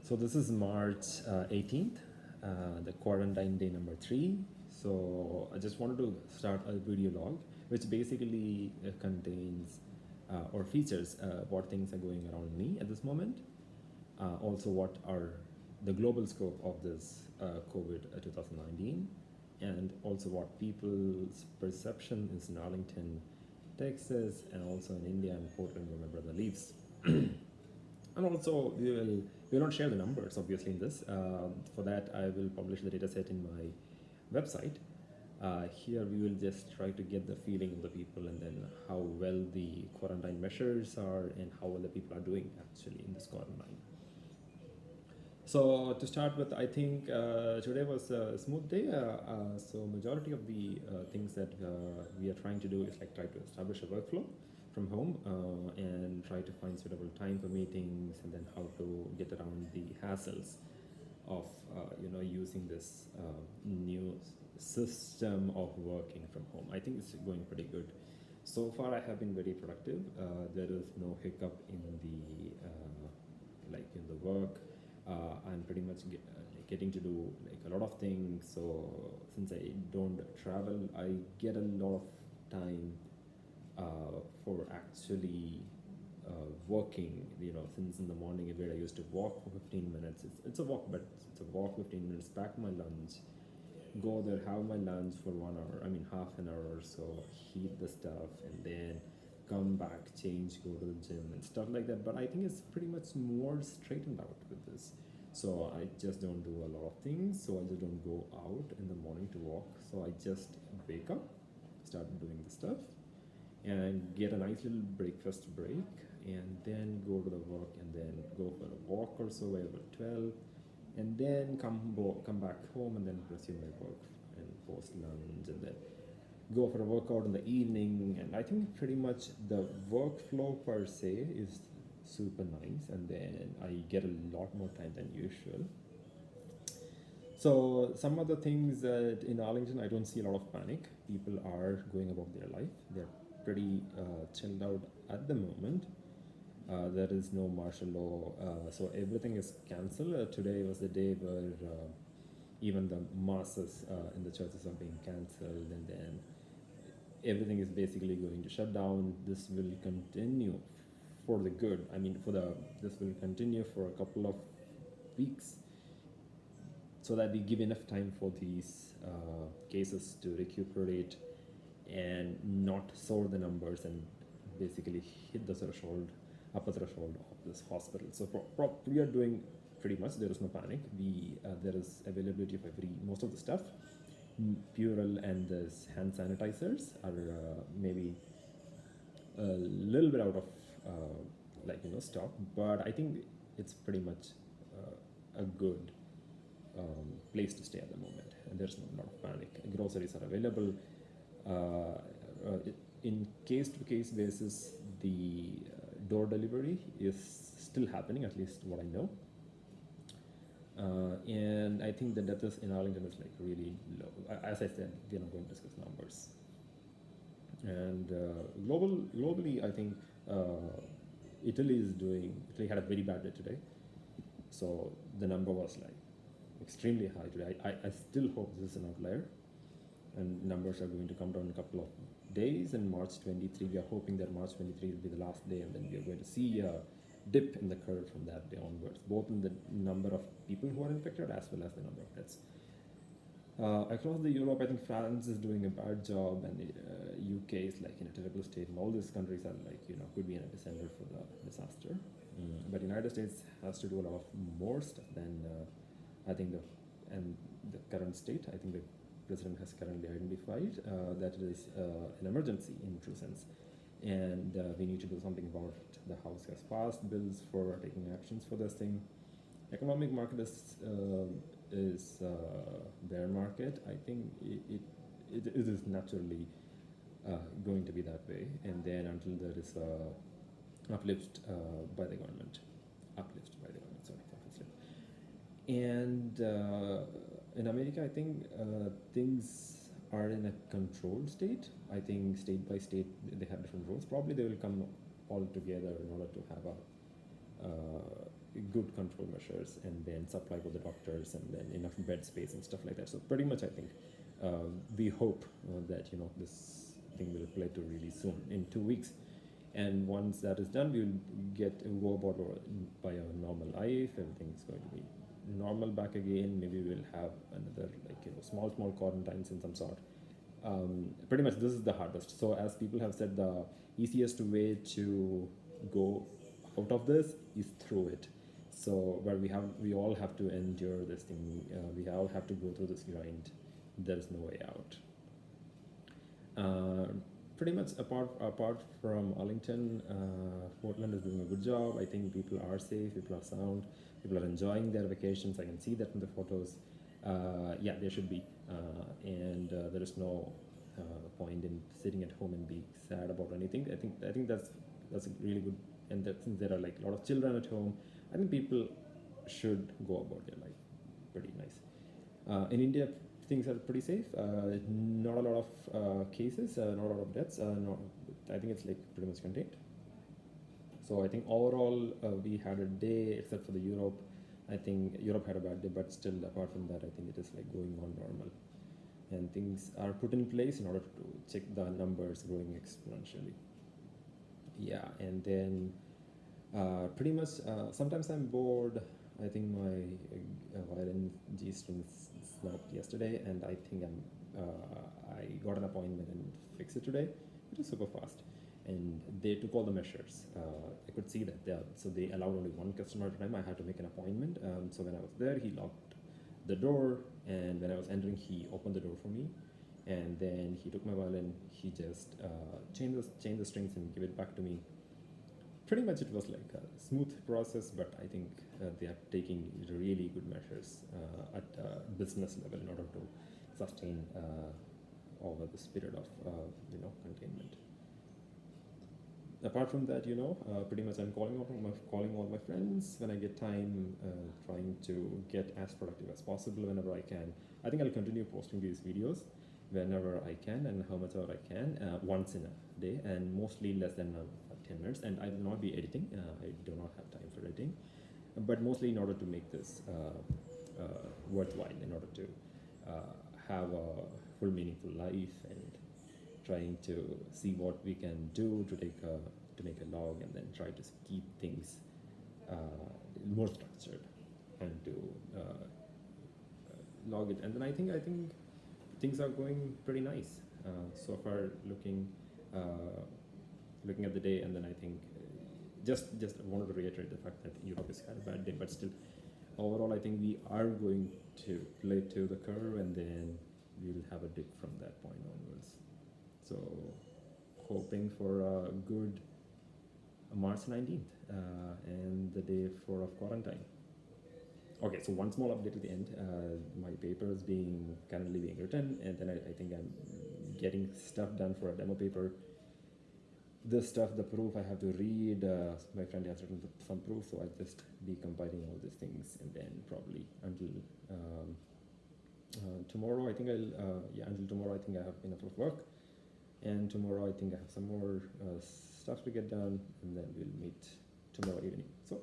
So this is March 18th, the quarantine day number 3. So I just wanted to start a video log, which basically contains or features what things are going around me at this moment. Also, what are the global scope of this COVID 2019, and also what people's perception is in Arlington, Texas, and also in India and Portland, where my brother lives. And also, we will not share the numbers, obviously, in this. For that, I will publish the data set in my website. Here, we will just try to get the feeling of the people and then how well the quarantine measures are and how well the people are doing actually in this quarantine. So to start with, I think today was a smooth day. So majority of the things that we are trying to do is like try to establish a workflow from home and try to find suitable time for meetings, and then how to get around the hassles of using this new system of working from home. I think it's going pretty good. So far, I have been very productive. There is no hiccup in the in the work. I'm pretty much getting to do like a lot of things. So since I don't travel, I get a lot of time for actually walking. Since in the morning where I used to walk for 15 minutes, it's a walk, but it's a walk 15 minutes, pack my lunch, go there, have my lunch for 1 hour, half an hour or so, heat the stuff, and then come back, change, go to the gym and stuff like that. But I think it's pretty much more straightened out with this. So I just don't do a lot of things. So I just don't go out in the morning to walk. So I just wake up, start doing the stuff, and get a nice little breakfast break, and then go to the work, and then go for a walk or so by about 12, and then come back home, and then resume my work and post lunch, and then go for a workout in the evening. And I think pretty much the workflow per se is super nice, and then I get a lot more time than usual. So some of the things that in Arlington, I don't see a lot of panic. People are going about their life. They're pretty chilled out at the moment. There is no martial law, so everything is cancelled. Today was the day where even the masses in the churches are being cancelled, and then everything is basically going to shut down. This will continue for the good. This will continue for a couple of weeks, so that we give enough time for these cases to recuperate and not soar the numbers and basically hit the upper threshold of this hospital. So we are doing pretty much. There is no panic. There is availability of most of the stuff. Purell and this hand sanitizers are maybe a little bit out of stock, but I think it's pretty much a good place to stay at the moment, and there's not a lot of panic. Groceries are available. In case-to-case basis, the door delivery is still happening, at least what I know. And I think the deaths in Arlington is like really low. As I said, we're not going to discuss numbers. And globally, I think Italy had a very bad day today. So the number was like extremely high today. I still hope this is an outlier, and numbers are going to come down in a couple of days. And March 23, we are hoping that March 23 will be the last day, and then we are going to see a dip in the curve from that day onwards, both in the number of people who are infected as well as the number of deaths. Across the Europe, I think France is doing a bad job, and UK is like in a terrible state, and all these countries are could be an epicenter for the disaster. But United States has to do a lot of more stuff than I think the current state. I think the president has currently identified that it is an emergency in true sense, and we need to do something about it. The House has passed bills for taking actions for this thing. Economic market is bear market. I think it is naturally going to be that way, and then until there is a uplift by the government. Sorry, and in America, I think things are in a controlled state. I think state by state they have different rules. Probably they will come all together in order to have a good control measures, and then supply for the doctors, and then enough bed space and stuff like that. So pretty much I think we hope that this thing will play to really soon in 2 weeks. And once that is done, we will go about by our normal life. Everything is going to be normal back again. Maybe we'll have another small quarantines in some sort. Pretty much this is the hardest. So as people have said, the easiest way to go out of this is through it. So where we all have to endure this thing. We all have to go through this grind. There is no way out. Pretty much apart from Arlington, Portland is doing a good job. I think people are safe, people are sound, people are enjoying their vacations. I can see that from the photos. Yeah, there should be, and there is no point in sitting at home and be sad about anything. I think that's really good. And that since there are like a lot of children at home, I think people should go about their life pretty nice. In India, things are pretty safe. Not a lot of cases, not a lot of deaths. I think it's like pretty much contained. So I think overall we had a day, except for the Europe. I think Europe had a bad day, but still apart from that, I think it is like going on normal. And things are put in place in order to check the numbers growing exponentially. Yeah, and then pretty much sometimes I'm bored. I think my violin G strings snapped yesterday, and I think I got an appointment and fixed it today. It was super fast, and they took all the measures. I could see that they allowed only one customer at a time. I had to make an appointment. So when I was there, he locked the door, and when I was entering, he opened the door for me, and then he took my violin. He just changed the strings and gave it back to me. Pretty much it was like a smooth process, but I think they are taking really good measures at business level in order to sustain over this period of containment. Apart from that, pretty much I'm calling all my friends when I get time, trying to get as productive as possible whenever I can. I think I'll continue posting these videos whenever I can and how much ever I can, once in a day, and mostly less than 10 minutes. And I will not be editing. I do not have time for editing, but mostly in order to make this worthwhile, in order to have a full meaningful life, and trying to see what we can do to make a log, and then try to keep things more structured and to log it. And then I think things are going pretty nice so far. Looking at the day, and then I think just wanted to reiterate the fact that Europe has had a bad day, but still overall I think we are going to play to the curve, and then we will have a dip from that point onwards. So hoping for a good March 19th and the day 4 of quarantine. Okay, so one small update at the end. My paper is currently being written, and then I think I'm getting stuff done for a demo paper. The proof I have to read. My friend has written some proof, so I'll just be compiling all these things, and then probably until tomorrow, I think until tomorrow I think I have enough of work, and tomorrow I think I have some more stuff to get done, and then we'll meet tomorrow evening. So